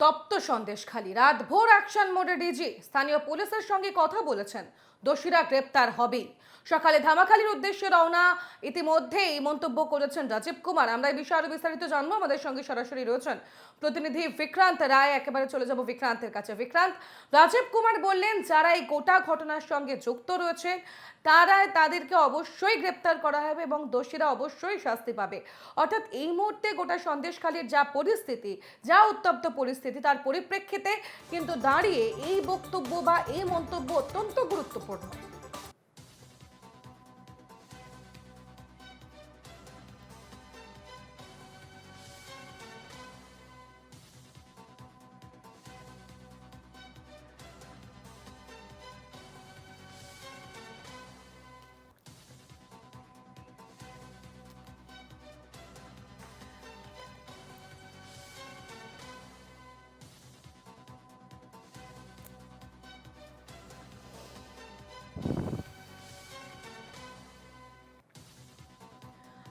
তপ্ত সন্দেশখালী, রাতভর অ্যাকশন মোডে ডিজি, স্থানীয় পুলিশের সঙ্গে কথা বলেছেন, দোষীরা গ্রেপ্তার হবেই। সকালে ধামাখালির উদ্দেশ্যে রওনা ইতিমধ্যেই মন্তব্য করেছেন রাজীব কুমার। আমরা এই বিষয়ে আরো বিস্তারিত জানবো, আমাদের সঙ্গে সরাসরি রয়েছেন প্রতিনিধি বিক্রান্ত রায়। একেবারে চলে যাব বিক্রান্তের কাছে। বিক্রান্ত, রাজীব কুমার বললেন যারা এই গোটা ঘটনার সঙ্গে যুক্ত রয়েছে তাদেরকে অবশ্যই গ্রেপ্তার করা হবে এবং দোষীরা অবশ্যই শাস্তি পাবে। অর্থাৎ এই মুহূর্তে গোটা সন্দেশখালীর যা পরিস্থিতি, যা উত্তপ্ত পরিস্থিতি, তার পরিপ্রেক্ষিতে কিন্তু দাঁড়িয়ে এই বক্তব্য বা এই মন্তব্য অত্যন্ত গুরুত্বপূর্ণ।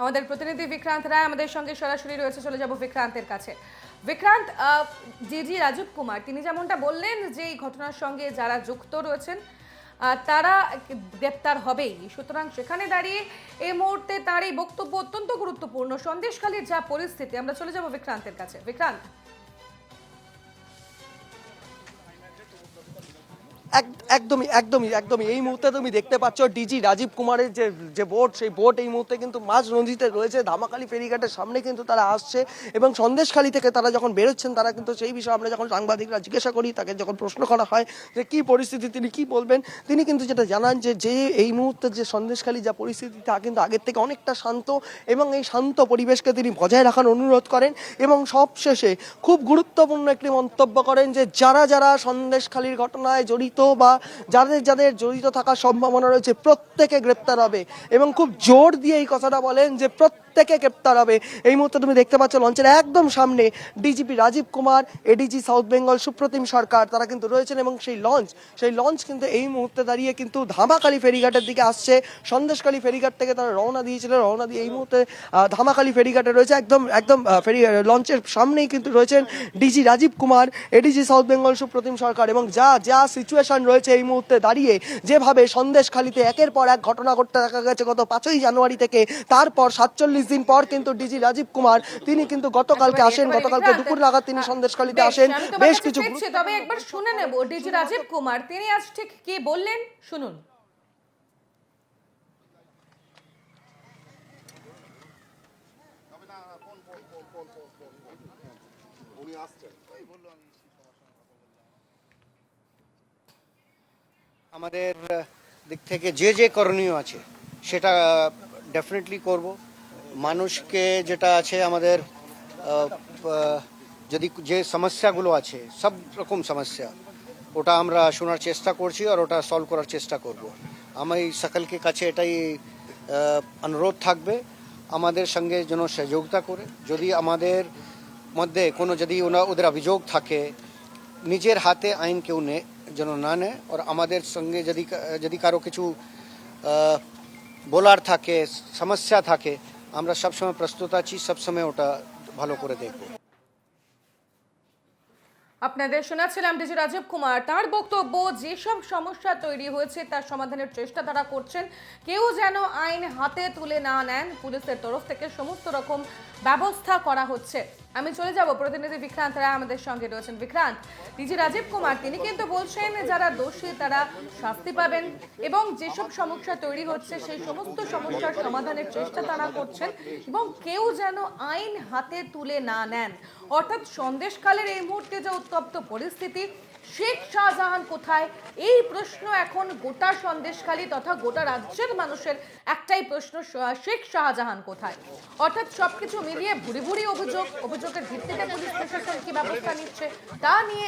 আমাদের প্রতিনিধি বিক্রান্ত রায় আমাদের সঙ্গে সরাসরি রয়েছে, চলে যাব বিক্রান্তের কাছে। বিক্রান্ত, জি রাজীব কুমার তিনি যেমনটা বললেন যে এই ঘটনার সঙ্গে যারা যুক্ত রয়েছেন তারা গ্রেপ্তার হবেই, সুতরাং সেখানে দাঁড়িয়ে এই মুহূর্তে তার এই বক্তব্য অত্যন্ত গুরুত্বপূর্ণ। সন্দেশখালীর যা পরিস্থিতি, আমরা চলে যাব বিক্রান্তের কাছে। বিক্রান্ত, একদমই একদমই একদমই এই মুহূর্তে তুমি দেখতে পাচ্ছ ডিজি রাজীব কুমারের যে যে বোট, সেই বোট এই মুহূর্তে কিন্তু মাঝ নদীতে রয়েছে। ধামাখালী ফেরিঘাটের সামনে কিন্তু তারা আসছে এবং সন্দেশখালী থেকে তারা যখন বেরোচ্ছেন তারা কিন্তু সেই বিষয়ে আমরা যখন সাংবাদিকরা জিজ্ঞাসা করি, তাকে যখন প্রশ্ন করা হয় যে কী পরিস্থিতি, তিনি কি বলবেন, তিনি কিন্তু যেটা জানান যে এই মুহূর্তে যে সন্দেশখালী যা পরিস্থিতি তা কিন্তু আগের থেকে অনেকটা শান্ত এবং এই শান্ত পরিবেশকে তিনি বজায় রাখার অনুরোধ করেন এবং সবশেষে খুব গুরুত্বপূর্ণ একটি মন্তব্য করেন যে যারা যারা সন্দেশখালীর ঘটনায় জড়িত বা যাদের যাদের জড়িত থাকার সম্ভাবনা রয়েছে প্রত্যেকে গ্রেপ্তার হবে এবং খুব জোর দিয়ে এই কথাটা বলেন যে প্রত্যেকে গ্রেপ্তার হবে। এই মুহূর্তে তুমি দেখতে পাচ্ছ লঞ্চের একদম সামনে DGP Rajeev Kumar, ADG south Bengal Supratim Sarkar তারা কিন্তু রয়েছেন এবং সেই লঞ্চ কিন্তু এই মুহূর্তে দাঁড়িয়ে কিন্তু ধামাখালী ফেরিঘাটের দিকে আসছে। সন্দেশখালী ফেরিঘাট থেকে তারা রওনা দিয়ে এই মুহূর্তে ধামাখালী ফেরিঘাটে রয়েছে। একদম একদম লঞ্চের সামনেই কিন্তু রয়েছেন DG Rajeev Kumar, ADG south Bengal Supratim Sarkar এবং যা যা সিচুয়েশন রয়েছে এই মুহূর্তে দাঁড়িয়ে, যেভাবে সন্দেশখালীতে একের পর এক ঘটনা ঘটতে দেখা গেছে গত 5ই জানুয়ারি থেকে, তারপর 47 দিন পর কিন্তু ডিজি রাজীব কুমার তিনি কিন্তু গতকালকে আসেন, গতকালকে দুপুর নাগাদ তিনি সন্দেশখালীতে আসেন। বেশ কিছু, তবে একবার শুনে নেব ডিজি রাজীব কুমার তিনি আজ ঠিক কি বললেন, শুনুন। আমাদের দিক থেকে যে যে করণীয় আছে সেটা ডেফিনেটলি করব। মানুষকে যেটা আছে আমাদের যদি যে সমস্যাগুলো আছে সব রকম সমস্যা ওটা আমরা শোনার চেষ্টা করছি আর ওটা সলভ করার চেষ্টা করব। আমি সকলকে কাছে এটাই অনুরোধ থাকবে আমাদের সঙ্গে যেন সহযোগিতা করে, যদি আমাদের মধ্যে কোনো যদি ওদের অভিযোগ থাকে নিজের হাতে আইন কেউ যেন না নেয়, আর আমাদের সঙ্গে যদি কারো কিছু বলার থাকে, সমস্যা থাকে, আমরা সবসময় প্রস্তুত আছি, সবসময় ওটা ভালো করে দেখব। আপনাদের শোনাচ্ছিলাম ডিজি রাজীব কুমার, তার বক্তব্য যেসব সমস্যা তৈরি হয়েছে তার সমাধানের চেষ্টা তারা করছেন। কেউ যেন আইন হাতে তুলে না নেন, পুলিশের তরফ থেকে সমস্ত রকম ব্যবস্থা করা হচ্ছে। আমি চলে যাব প্রতিনিধি বিক্রান্ত রায় আমাদের সঙ্গে রয়েছেন। বিক্রান্ত, ডিজি রাজীব কুমার তিনি কিন্তু বলছেন যারা দোষী তারা শাস্তি পাবেন এবং যেসব সমস্যা তৈরি হচ্ছে সেই সমস্ত সমস্যার সমাধানের চেষ্টা তারা করছেন এবং কেউ যেন আইন হাতে তুলে না নেন। অর্থাৎ সন্দেশখালের এই মুহূর্তে যে উত্তপ্ত পরিস্থিতি, শেখ শাহজাহান কোথায়, এই প্রশ্ন এখন গোটা সন্দেশখালী তথা গোটা রাজ্যের মানুষের একটাই প্রশ্ন, শেখ শাহজাহান কোথায়। অর্থাৎ সবকিছু মিলিয়ে ভুরি ভুরি অভিযোগের ভিত্তিতে পুলিশ প্রশাসন কি ব্যবস্থা নিচ্ছে তা নিয়ে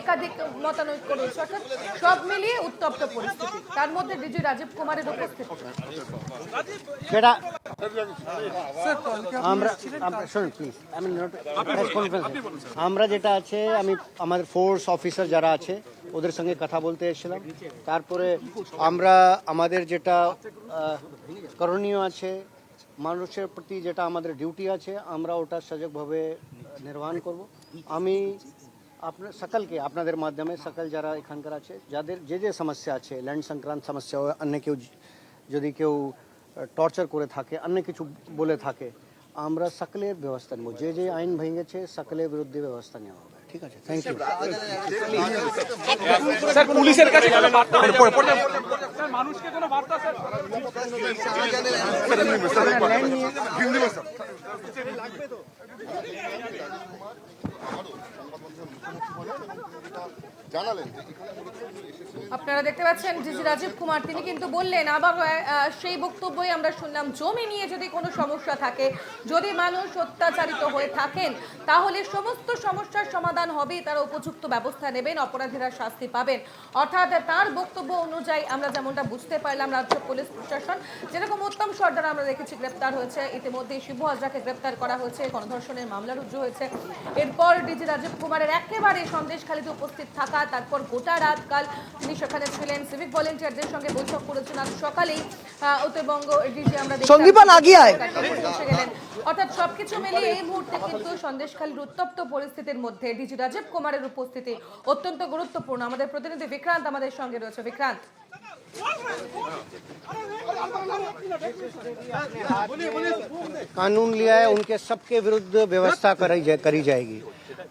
একাধিক মতানৈক্য রয়েছে। অর্থাৎ সব মিলিয়ে উত্তপ্ত পরিস্থিতি, তার মধ্যে ডিজি রাজীব কুমারের উপস্থিতি। আমরা যেটা আছে আমাদের ফোর্স অফিসার যারা আছে ওদের সঙ্গে কথা বলতে এসেছিলাম, তারপরে আমরা আমাদের যেটা করণীয় আছে মানুষের প্রতি যেটা আমাদের ডিউটি আছে আমরা ওটা সজাগভাবে নির্বাহন করব। আমি সকলকে আপনাদের মাধ্যমে সকল যারা এখানকার আছে যাদের যে যে সমস্যা আছে ল্যান্ড সংক্রান্ত সমস্যা হয় অন্য কেউ যদি কেউ টর্চার করে থাকে অন্য কিছু বলে থাকে আমরা সকলের ব্যবস্থা নেব যে যে আইন ভেঙেছে সকলের বিরুদ্ধে ব্যবস্থা নেওয়া হবে ঠিক আছে থ্যাংক ইউ স্যার পুলিশের কাছে কোনো বার্তা স্যার মানুষকে কোনো বার্তা স্যার জানালেন আপনারা দেখতে পাচ্ছেন ডিজি রাজীব কুমার তিনি কিন্তু বললেন আবার সেই বক্তব্যই আমরা শুনলাম জমি নিয়ে যদি কোনো সমস্যা থাকে যদি মানুষ অত্যাচারিত হয়ে থাকেন তাহলে সমস্ত সমস্যার সমাধান হবে তারা উপযুক্ত ব্যবস্থা নেবেন অপরাধীরা শাস্তি পাবেন অর্থাৎ তার বক্তব্য অনুযায়ী আমরা যেমনটা বুঝতে পারলাম রাজ্য পুলিশ প্রশাসন যেরকম উত্তম সর্দার আমরা দেখেছি গ্রেপ্তার হয়েছে ইতিমধ্যে শিবু হাজরাকে গ্রেপ্তার করা হয়েছে গণধর্ষণের মামলা রুজু হয়েছে এরপর ডিজি রাজীব কুমারের একেবারে সন্দেশখালীতে উপস্থিত থাকা তারপর গোটা রাতকাল তিনি সেখানে ছিলেন সিভিক ভলেন্টিয়ারদের সঙ্গে বৈঠক করেছেন আজ সকালেই উত্তরবঙ্গ ডিজি আমরা সন্দীপান আগিয়ে আয়। পৌঁছে গেলেন অর্থাৎ সবকিছু মিলিয়ে এই মুহূর্তে কিন্তু সন্দেশখালীর উত্তপ্ত পরিস্থিতির মধ্যে ডিজি রাজীব কুমারের উপস্থিতি অত্যন্ত গুরুত্বপূর্ণ আমাদের প্রতিনিধি বিক্রান্ত আমাদের সঙ্গে রয়েছে বিক্রান্ত कानून लिया है उनके सबके विरुद्ध व्यवस्था करी जाएगी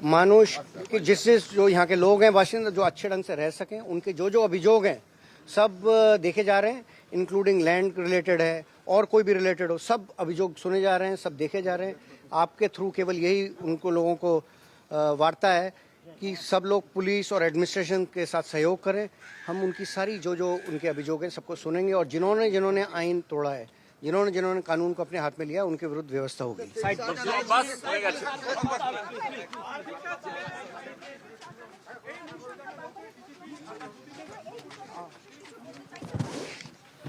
मानुष जिससे जो यहाँ के लोग हैं बाशिंदे जो अच्छे ढंग से रह सकें उनके जो जो अभियोग हैं सब देखे जा रहे हैं इंक्लूडिंग लैंड रिलेटेड है और कोई भी रिलेटेड हो सब अभियोग सुने जा रहे हैं सब देखे जा रहे हैं आपके थ्रू केवल यही उनको लोगों को वार्ता है कि सब लोग पुलिस और एडमिनिस्ट्रेशन के साथ सहयोग करें हम उनकी सारी जो जो उनके अभियोग हैं सबको सुनेंगे और जिन्होंने आइन तोड़ा है जिन्होंने कानून को अपने हाथ में लिया उनके विरुद्ध व्यवस्था होगी বাস হয়ে গেছে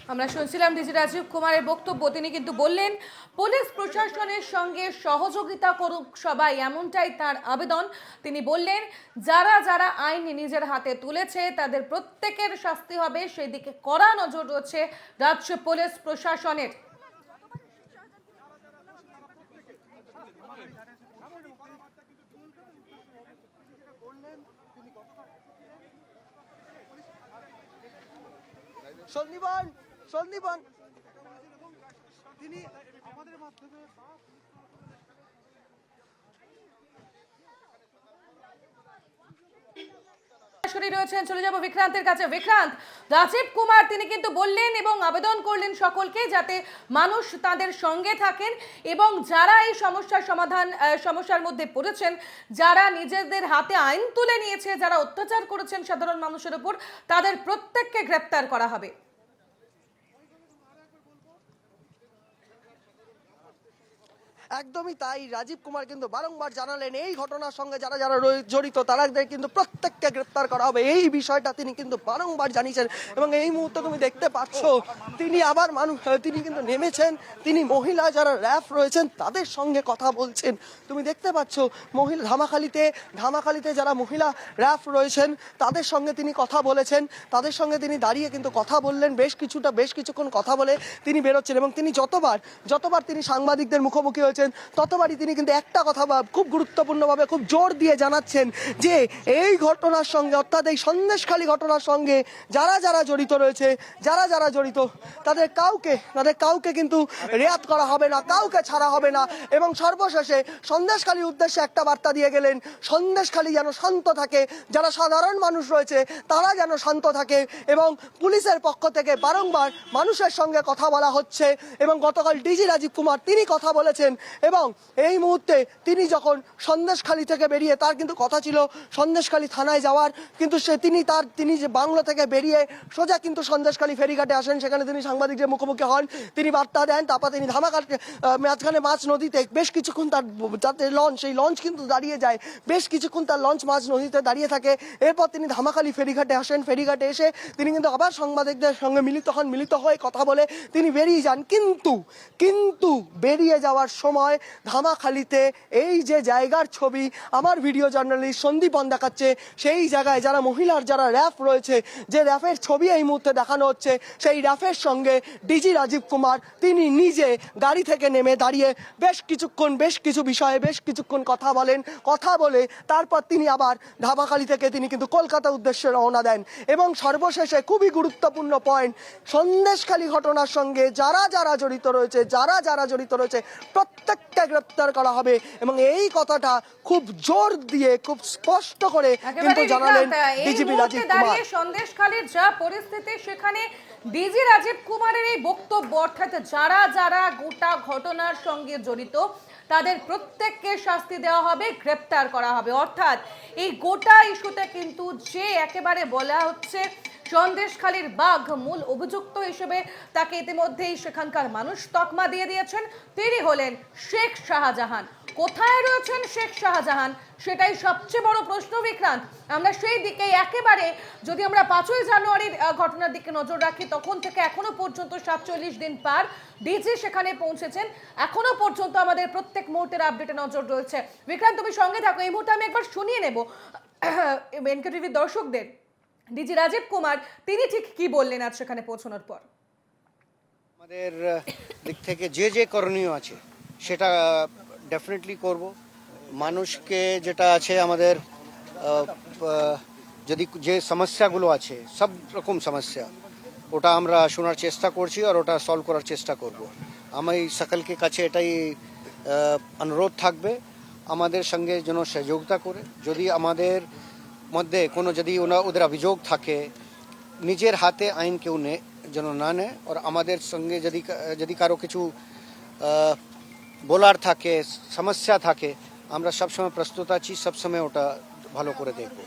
আমরা শুনছিলাম ডিজি রাজীব কুমারের বক্তব্য তিনি কিন্তু বললেন পুলিশ প্রশাসনের সঙ্গে সহযোগিতা করুক সবাই এমনটাই তার আবেদন তিনি বললেন যারা যারা আইন নিজের হাতে তুলেছে তাদের প্রত্যেকের শাস্তি হবে সেই দিকে কড়া নজর রয়েছে রাজ্য পুলিশ প্রশাসনের সন্দীপান তিনি আমাদের মাধ্যমে সরাসরি রয়েছেন চলে যাব বিক্রান্তের কাছে বিক্রান্ত রাজীব কুমার তিনি কিন্তু বললেন এবং আবেদন করলেন সকলকে যাতে মানুষ তাদের সঙ্গে থাকেন এবং যারা এই সমস্যার মধ্যে পড়েছেন যারা নিজেদের হাতে আইন তুলে নিয়েছে যারা অত্যাচার করেছেন সাধারণ মানুষের উপর তাদের প্রত্যেককে গ্রেপ্তার করা হবে একদমই তাই রাজীব কুমার কিন্তু বারংবার জানালেন এই ঘটনার সঙ্গে যারা যারা জড়িত তাদের কিন্তু প্রত্যেককে গ্রেপ্তার করা হবে এই বিষয়টা তিনি কিন্তু বারংবার জানিয়েছেন এবং এই মুহূর্তে তুমি দেখতে পাচ্ছ তিনি আবার তিনি কিন্তু নেমেছেন তিনি মহিলা যারা র্যাফ রয়েছেন তাদের সঙ্গে কথা বলছেন তুমি দেখতে পাচ্ছ মহিলা ধামাখালিতে যারা মহিলা র্যাফ রয়েছেন তাদের সঙ্গে তিনি কথা বলেছেন তাদের সঙ্গে তিনি দাঁড়িয়ে কিন্তু কথা বললেন বেশ কিছুক্ষণ কথা বলে তিনি বেরোচ্ছেন এবং তিনি যতবার তিনি সাংবাদিকদের মুখোমুখি হয়েছেন ততবারই তিনি কিন্তু একটা কথা খুব গুরুত্বপূর্ণভাবে খুব জোর দিয়ে জানাচ্ছেন যে এই ঘটনার সঙ্গে অর্থাৎ এই সন্দেশখালী ঘটনার সঙ্গে যারা যারা জড়িত রয়েছে যারা জড়িত তাদের কাউকে কিন্তু রেয়াত করা হবে না কাউকে ছাড়া হবে না এবং সর্বশেষে সন্দেশখালীর উদ্দেশ্যে একটা বার্তা দিয়ে গেলেন সন্দেশখালী যেন শান্ত থাকে যারা সাধারণ মানুষ রয়েছে তারা যেন শান্ত থাকে এবং পুলিশের পক্ষ থেকে বারংবার মানুষের সঙ্গে কথা বলা হচ্ছে এবং গতকাল ডিজি রাজীব কুমার তিনি কথা বলেছেন এবং এই মুহূর্তে তিনি যখন সন্দেশখালী থেকে বেরিয়ে তার কিন্তু কথা ছিল সন্দেশখালী থানায় যাওয়ার কিন্তু তিনি যে বাংলো থেকে বেরিয়ে সোজা কিন্তু সন্দেশখালী ফেরিঘাটে আসেন সেখানে তিনি সাংবাদিকদের মুখোমুখি হন তিনি বার্তা দেন তারপর তিনি মাঝখানে মাঝ নদীতে বেশ কিছুক্ষণ তার যাতে সেই লঞ্চ কিন্তু দাঁড়িয়ে যায় বেশ কিছুক্ষণ তার লঞ্চ মাঝ নদীতে দাঁড়িয়ে থাকে এরপর তিনি ধামাখালী ফেরিঘাটে আসেন ফেরিঘাটে এসে তিনি কিন্তু আবার সাংবাদিকদের সঙ্গে মিলিত হয়ে কথা বলে তিনি বেরিয়ে যান কিন্তু বেরিয়ে যাওয়ার সময় সময় ধামাখালিতে এই যে জায়গার ছবি আমার ভিডিও জার্নালিস্ট সন্দীপন দেখাচ্ছে, সেই জায়গায় যারা মহিলার যারা র্যাফ রয়েছে, যে র্যাফের ছবি এই মুহূর্তে দেখানো হচ্ছে, সেই র্যাফের সঙ্গে ডিজি রাজীব কুমার তিনি নিজে গাড়ি থেকে নেমে দাঁড়িয়ে বেশ কিছু বিষয়ে বেশ কিছুক্ষণ কথা বলেন। কথা বলে তারপর তিনি আবার ধামাখালি থেকে তিনি কিন্তু কলকাতা উদ্দেশ্যে রওনা দেন। এবং সর্বশেষে খুবই গুরুত্বপূর্ণ পয়েন্ট, সন্দেশখালী ঘটনার সঙ্গে যারা জড়িত রয়েছে প্রত্যেককে গ্রেপ্তার করা হবে এবং এই কথাটা খুব জোর দিয়ে খুব স্পষ্ট করে কিন্তু জানালেন ডিজিপি রাজীব কুমার। সন্দেশখালীর যা পরিস্থিতি, সেখানে ডিজি রাজীব কুমারের এই বক্তব্য, অর্থাৎ যারা গোটা ঘটনার সঙ্গে জড়িত তাদের প্রত্যেককে শাস্তি দেওয়া হবে, গ্রেপ্তার করা হবে। অর্থাৎ এই গোটা ইস্যুতে কিন্তু যে একেবারে বলা হচ্ছে সন্দেশখালীর বাঘ মূল অভিযুক্ত হিসেবে তাকে ইতিমধ্যেই সেখানকার মানুষ তকমা দিয়ে দিয়েছেন, তিনি হলেন শেখ শাহজাহান। কোথায় রয়েছেন শেখ শাহজাহান, সেটাই সবচেয়ে বড় প্রশ্ন বিক্রান্ত। আমরা সেই দিকে একেবারে যদি আমরা 5ই জানুয়ারির ঘটনার দিকে নজর রাখি, তখন থেকে এখনো পর্যন্ত 47 দিন পার, ডিজি সেখানে পৌঁছেছেন। এখনো পর্যন্ত আমাদের প্রত্যেক মুহূর্তের আপডেটে নজর রয়েছে। বিক্রান্ত, তুমি সঙ্গে থাকো। এই মুহূর্তে আমি একবার শুনিয়ে নেব এনকেটিভির দর্শকদের ডিজি রাজীব কুমার তিনি ঠিক কি বললেন আজ সেখানে পৌঁছানোর পর। আমাদের দিক থেকে যে করণীয় আছে সেটা ডেফিনেটলি করব। মানুষকে যেটা আছে আমাদের যদি যে সমস্যাগুলো আছে সব রকম সমস্যা, ওটা আমরা শোনার চেষ্টা করছি আর ওটা সলভ করার চেষ্টা করব। আমি সকলকে কাছে এটাই অনুরোধ থাকবে আমাদের সঙ্গে যেন সহযোগিতা করে। যদি আমাদের মধ্যে কোনো যদি ওদের অভিযোগ থাকে, নিজের হাতে আইন কেউ যেন না নেয়। আর আমাদের সঙ্গে যদি কারো কিছু বলার থাকে, সমস্যা থাকে, আমরা সবসময় প্রস্তুত আছি, সবসময় ওটা ভালো করে দেখব।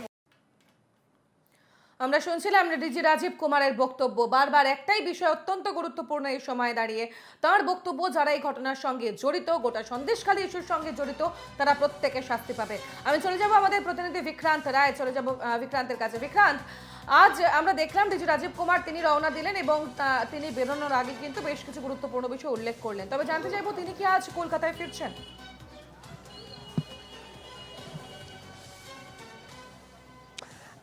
আমরা শুনছিলাম ডিজি রাজীব কুমারের বক্তব্য। বারবার একটাই বিষয় অত্যন্ত গুরুত্বপূর্ণ এই সময় দাঁড়িয়ে, তার বক্তব্য যারা এই ঘটনার সঙ্গে জড়িত, গোটা সন্দেশখালী ইস্যুর সঙ্গে জড়িত, তারা প্রত্যেকে শাস্তি পাবে। আমি চলে যাব আমাদের প্রতিনিধি বিক্রান্ত রায়, চলে যাব বিক্রান্তের কাছে। বিক্রান্ত, আজ আমরা দেখলাম ডিজি রাজীব কুমার তিনি রওনা দিলেন এবং তিনি বেরোনোর আগে কিন্তু বেশ কিছু গুরুত্বপূর্ণ বিষয় উল্লেখ করলেন। তবে জানতে চাইবো তিনি কি আজ কলকাতায় ফিরছেন?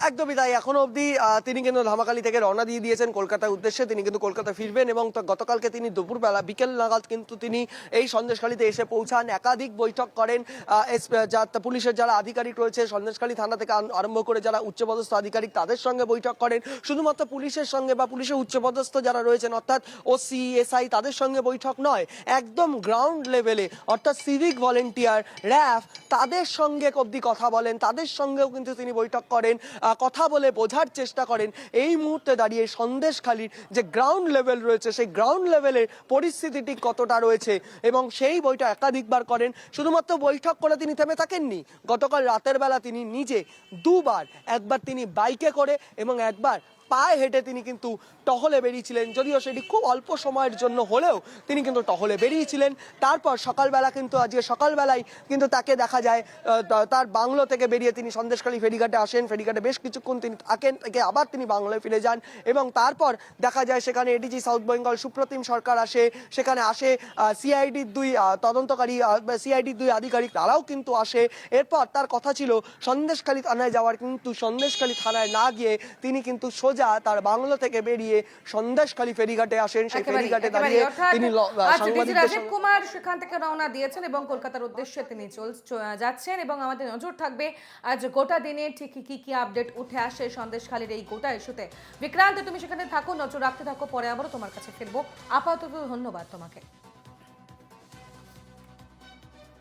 একদমই তাই। এখনো অবধি তিনি কিন্তু ধামাখালি থেকে রওনা দিয়ে দিয়েছেন কলকাতার উদ্দেশ্যে। তিনি কিন্তু কলকাতা ফিরবেন এবং গতকালকে তিনি দুপুরবেলা বিকেল নাগাদ কিন্তু তিনি এই সন্দেশখালীতে এসে পৌঁছান। একাধিক বৈঠক করেন পুলিশের যারা আধিকারিক রয়েছে, সন্দেশখালী থানা থেকে আরম্ভ করে যারা উচ্চপদস্থ আধিকারিক, তাদের সঙ্গে বৈঠক করেন। শুধুমাত্র পুলিশের সঙ্গে বা পুলিশের উচ্চপদস্থ যারা রয়েছেন অর্থাৎ ওসি, এসআই, তাদের সঙ্গে বৈঠক নয়, একদম গ্রাউন্ড লেভেলে অর্থাৎ সিভিক ভলেন্টিয়ার, র্যাফ, তাদের সঙ্গে অবধি কথা বলেন। তাদের সঙ্গেও কিন্তু তিনি বৈঠক করেন, কথা বলে বোঝার চেষ্টা করেন এই মুহূর্তে দাঁড়িয়ে সন্দেশখালীর যে গ্রাউন্ড লেভেল রয়েছে, সেই গ্রাউন্ড লেভেলের পরিস্থিতিটি কতটা রয়েছে এবং সেই বৈঠক একাধিকবার করেন। শুধুমাত্র বৈঠক করে তিনি থেমে থাকেননি। গতকাল রাতের বেলা তিনি নিজে দুবার, একবার তিনি বাইকে করে এবং একবার পায়ে হেঁটে তিনি কিন্তু টহলে বেরিয়েছিলেন। যদিও সেটি খুব অল্প সময়ের জন্য হলেও তিনি কিন্তু টহলে বেরিয়েছিলেন। তারপর সকালবেলা কিন্তু আজকে সকালবেলায় কিন্তু তাকে দেখা যায় তার বাংলো থেকে বেরিয়ে তিনি সন্দেশখালী ফেরিঘাটে আসেন। ফেরিঘাটে বেশ কিছুক্ষণ তিনি থাকেন, থেকে আবার তিনি বাংলায় ফিরে যান এবং তারপর দেখা যায় সেখানে এডিজি সাউথ বেঙ্গল সুপ্রতিম সরকার আসে। সেখানে আসে সিআইডির দুই তদন্তকারী, সিআইডির দুই আধিকারিক, তারাও কিন্তু আসে। এরপর তার কথা ছিল সন্দেশখালী থানায় যাওয়ার, কিন্তু সন্দেশখালী থানায় না গিয়ে তিনি কিন্তু সোজা তার বাংলো থেকে বেরিয়ে সন্দেশখালী ফেরিঘাটে আসেন। সেই ফেরিঘাটে দাঁড়িয়ে তিনি রাজীব কুমার সেখান থেকে রওনা দিয়েছেন এবং কলকাতার উদ্দেশ্যে তিনি যাচ্ছেন এবং আমাদের নজর থাকবে আজ গোটা দিনে ঠিক কি আপডেট উঠে আসে সন্দেশখালীর এই গোটা ইস্যুতে। বিক্রান্ত, তুমি সেখানে থাকো, নজর রাখতে থাকো, পরে আবারও তোমার কাছে ফিরবো। আপাতত ধন্যবাদ তোমাকে।